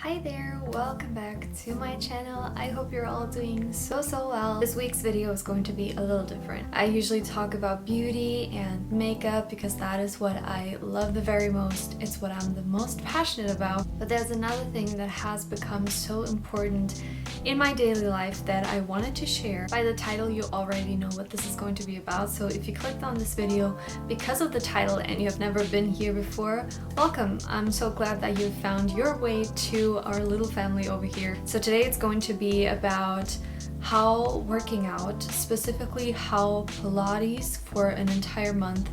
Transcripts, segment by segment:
Hi there, welcome back to my channel. I hope you're all doing so well. This week's video is going to be a little different. I usually talk about beauty and makeup because that is what I love the very most. It's what I'm the most passionate about. But there's another thing that has become so important in my daily life that I wanted to share. By the title, you already know what this is going to be about. So if you clicked on this video because of the title and you have never been here before, welcome. I'm so glad that you found your way to our little family over here. So today it's going to be about how working out, specifically how Pilates for an entire month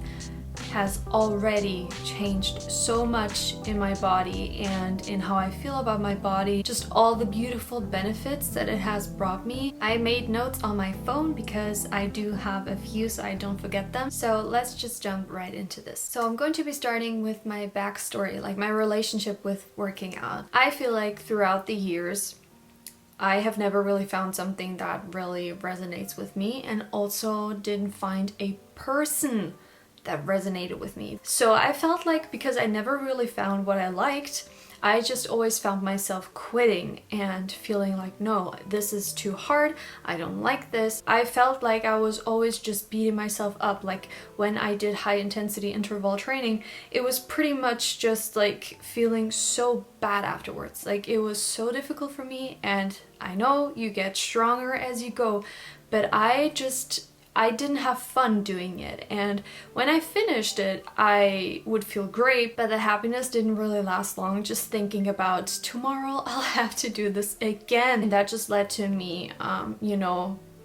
has already changed so much in my body and in how I feel about my body, just all the beautiful benefits that it has brought me. I made notes on my phone because I do have a few so I don't forget them. So let's just jump right into this. So I'm going to be starting with my backstory, like my relationship with working out. I feel like throughout the years, I have never really found something that really resonates with me, and also didn't find a person that resonated with me. So I felt like because I never really found what I liked, I just always found myself quitting and feeling like, no, this is too hard, I don't like this. I felt like I was always just beating myself up. Like when I did high intensity interval training, it was pretty much just like feeling so bad afterwards. Like it was so difficult for me, and I know you get stronger as you go, but I didn't have fun doing it, and when I finished it I would feel great, but the happiness didn't really last long. Just thinking about tomorrow I'll have to do this again, and that just led to me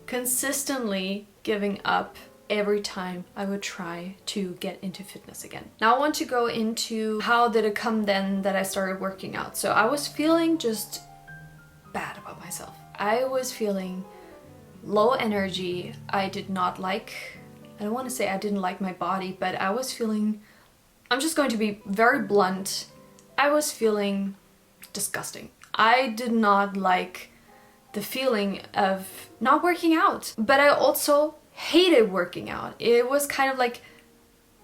consistently giving up every time I would try to get into fitness again. Now I want to go into how did it come then that I started working out. So I was feeling just bad about myself. I was feeling low energy. I don't want to say I didn't like my body, but I was feeling, I'm just going to be very blunt, I was feeling disgusting. I did not like the feeling of not working out, but I also hated working out. It was kind of like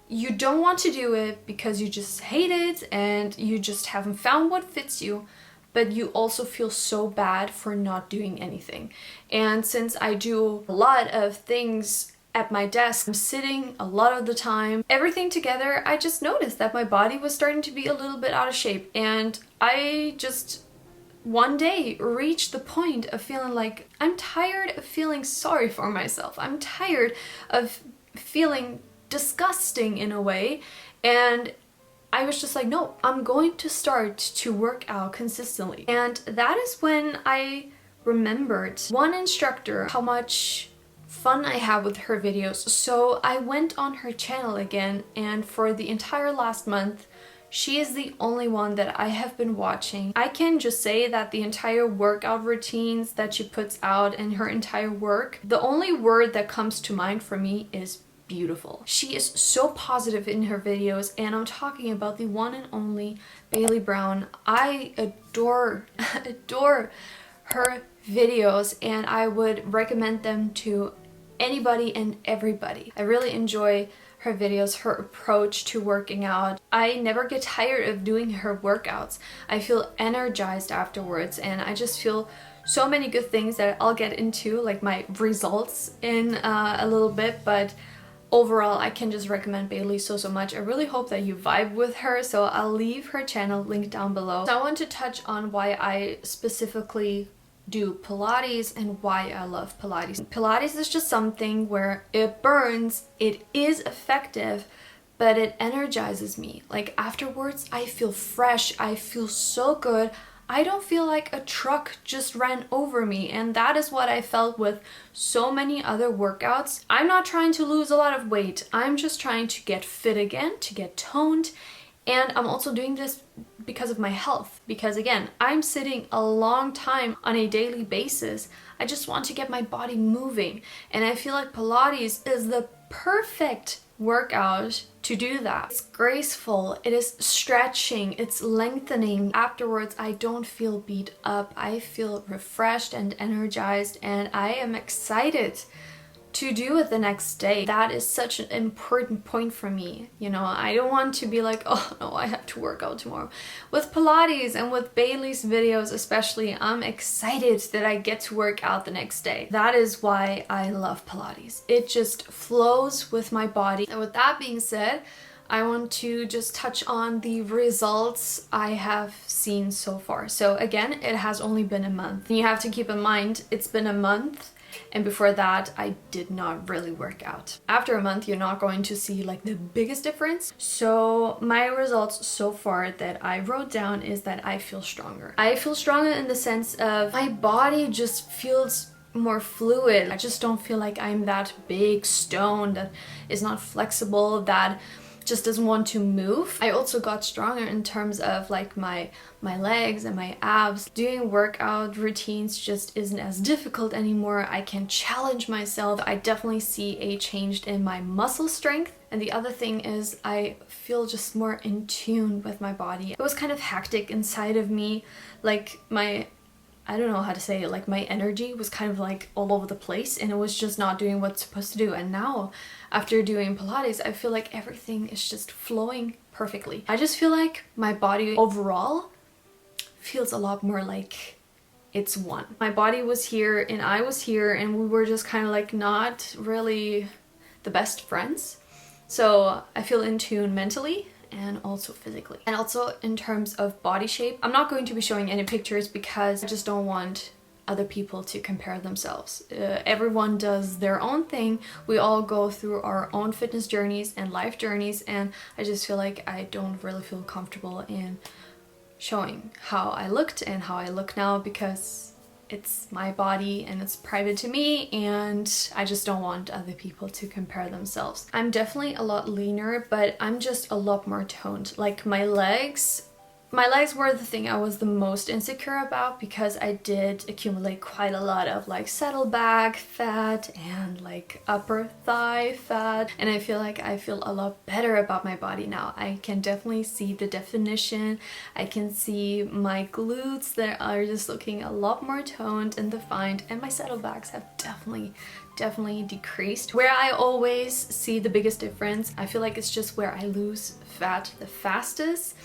you don't want to do it because you just hate it and you just haven't found what fits you, but you also feel so bad for not doing anything. And since I do a lot of things at my desk, I'm sitting a lot of the time, everything together, I just noticed that my body was starting to be a little bit out of shape. And I just one day reached the point of feeling like I'm tired of feeling sorry for myself. I'm tired of feeling disgusting in a way, and I was just like, no, I'm going to start to work out consistently. And that is when I remembered one instructor, how much fun I have with her videos. So I went on her channel again, and for the entire last month, she is the only one that I have been watching. I can just say that the entire workout routines that she puts out and her entire work, the only word that comes to mind for me is beautiful. She is so positive in her videos, and I'm talking about the one and only Bailey Brown. I adore her videos, and I would recommend them to anybody and everybody. I really enjoy her videos, her approach to working out. I never get tired of doing her workouts. I feel energized afterwards, and I just feel so many good things that I'll get into, like my results in a little bit, but overall, I can just recommend Bailey so much. I really hope that you vibe with her, so I'll leave her channel linked down below. So I want to touch on why I specifically do Pilates and why I love Pilates. Pilates is just something where it burns, it is effective, but it energizes me. Like afterwards, I feel fresh, I feel so good. I don't feel like a truck just ran over me, and that is what I felt with so many other workouts. I'm not trying to lose a lot of weight, I'm just trying to get fit again, to get toned, and I'm also doing this because of my health, because again, I'm sitting a long time on a daily basis. I just want to get my body moving, and I feel like Pilates is the perfect workout to do that. It's graceful, it is stretching, it's lengthening. Afterwards, I don't feel beat up, I feel refreshed and energized, and I am excited to do it the next day. That is such an important point for me. You know, I don't want to be like, oh no, I have to work out tomorrow. With Pilates and with Bailey's videos especially, I'm excited that I get to work out the next day. That is why I love Pilates. It just flows with my body. And with that being said, I want to just touch on the results I have seen so far. So again, it has only been a month. And you have to keep in mind, it's been a month, and before that, I did not really work out. After a month, you're not going to see like the biggest difference. So my results so far that I wrote down is that I feel stronger. I feel stronger in the sense of my body just feels more fluid. I just don't feel like I'm that big stone that is not flexible, that just doesn't want to move. I also got stronger in terms of like my legs and my abs. Doing workout routines just isn't as difficult anymore. I can challenge myself. I definitely see a change in my muscle strength. And the other thing is I feel just more in tune with my body. It was kind of hectic inside of me, like I don't know how to say it, like my energy was kind of like all over the place and it was just not doing what it's supposed to do. And now, after doing Pilates, I feel like everything is just flowing perfectly. I just feel like my body overall feels a lot more like it's one. My body was here and I was here and we were just kind of like not really the best friends. So I feel in tune mentally and also physically. And also in terms of body shape, I'm not going to be showing any pictures because I just don't want other people to compare themselves. Everyone does their own thing. We all go through our own fitness journeys and life journeys, and I just feel like I don't really feel comfortable in showing how I looked and how I look now because it's my body and it's private to me, and I just don't want other people to compare themselves. I'm definitely a lot leaner, but I'm just a lot more toned. Like my legs were the thing I was the most insecure about because I did accumulate quite a lot of like saddlebag fat and like upper thigh fat, and I feel like I feel a lot better about my body now. I can definitely see the definition. I can see my glutes that are just looking a lot more toned and defined, and my saddlebags have definitely decreased. Where I always see the biggest difference, I feel like it's just where I lose fat the fastest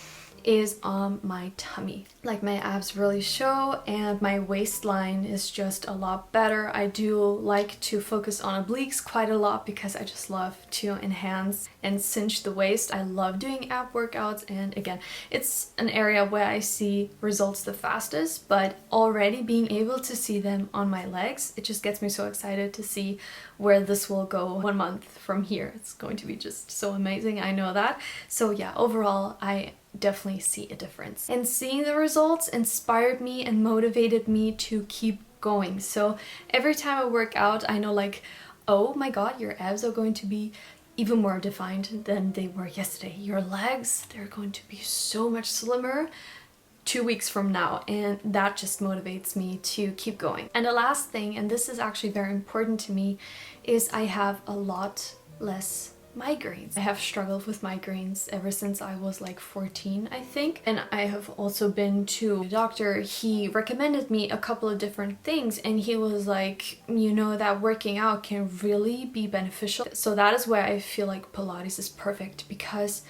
is on my tummy. Like my abs really show and my waistline is just a lot better. I do like to focus on obliques quite a lot because I just love to enhance and cinch the waist. I love doing ab workouts, and again, it's an area where I see results the fastest, but already being able to see them on my legs, it just gets me so excited to see where this will go 1 month from here. It's going to be just so amazing, I know that. So yeah, overall, I definitely see a difference. And seeing the results inspired me and motivated me to keep going. So every time I work out, I know like, oh my god, your abs are going to be even more defined than they were yesterday. Your legs, they're going to be so much slimmer 2 weeks from now, and that just motivates me to keep going. And the last thing, and this is actually very important to me, is I have a lot less migraines. I have struggled with migraines ever since I was like 14, I think, and I have also been to a doctor. He recommended me a couple of different things, and he was like, you know, that working out can really be beneficial. So that is where I feel like Pilates is perfect, because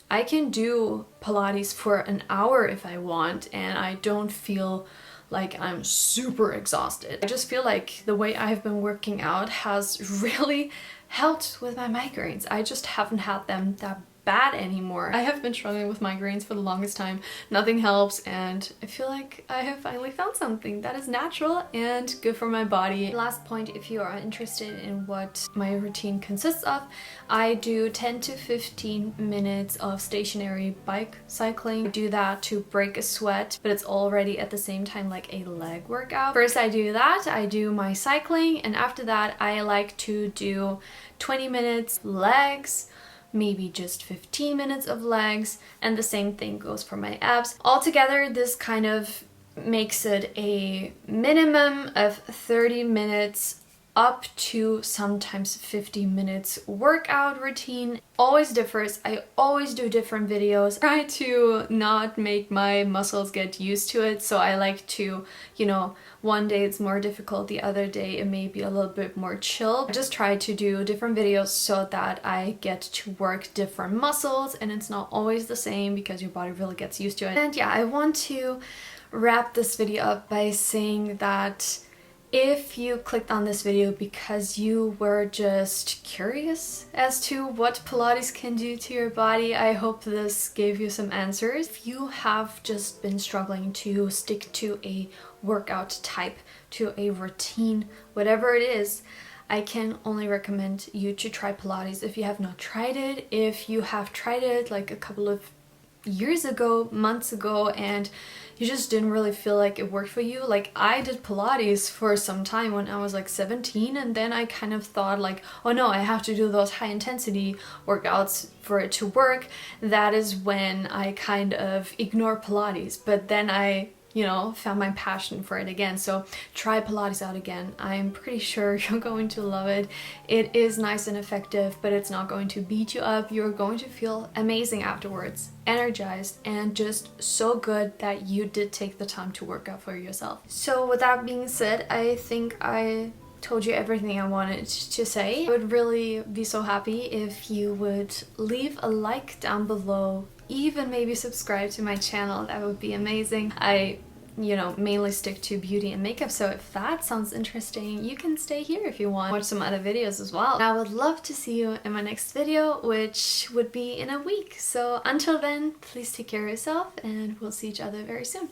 I can do Pilates for an hour if I want and I don't feel like I'm super exhausted. I just feel like the way I've been working out has really helped with my migraines. I just haven't had them that bad anymore. I have been struggling with migraines for the longest time. Nothing helps, and I feel like I have finally found something that is natural and good for my body. Last point, if you are interested in what my routine consists of, I do 10 to 15 minutes of stationary bike cycling. I do that to break a sweat, but it's already at the same time like a leg workout. First I do that, I do my cycling, and after that I like to do 20 minutes legs, maybe just 15 minutes of legs, and the same thing goes for my abs. Altogether, this kind of makes it a minimum of 30 minutes up to sometimes 50 minutes workout routine. Always differs. I always do different videos. Try to not make my muscles get used to it, so I like to, you know, one day it's more difficult, the other day it may be a little bit more chill. I just try to do different videos so that I get to work different muscles, and it's not always the same because your body really gets used to it. And yeah, I want to wrap this video up by saying that if you clicked on this video because you were just curious as to what Pilates can do to your body, I hope this gave you some answers. If you have just been struggling to stick to a workout type, to a routine, whatever it is, I can only recommend you to try Pilates if you have not tried it. If you have tried it like a couple of years ago, months ago, and you just didn't really feel like it worked for you. Like I did Pilates for some time when I was like 17, and then I kind of thought like, oh no, I have to do those high intensity workouts for it to work. That is when I kind of ignored Pilates, but then I, you know, found my passion for it again. So try Pilates out again. I'm pretty sure you're going to love it. It is nice and effective, but it's not going to beat you up. You're going to feel amazing afterwards, energized, and just so good that you did take the time to work out for yourself. So with that being said, I think I told you everything I wanted to say. I would really be so happy if you would leave a like down below, even maybe subscribe to my channel. That would be amazing. I, you know, mainly stick to beauty and makeup, so if that sounds interesting, you can stay here if you want. Watch some other videos as well. And I would love to see you in my next video, which would be in a week. So until then, please take care of yourself, and we'll see each other very soon.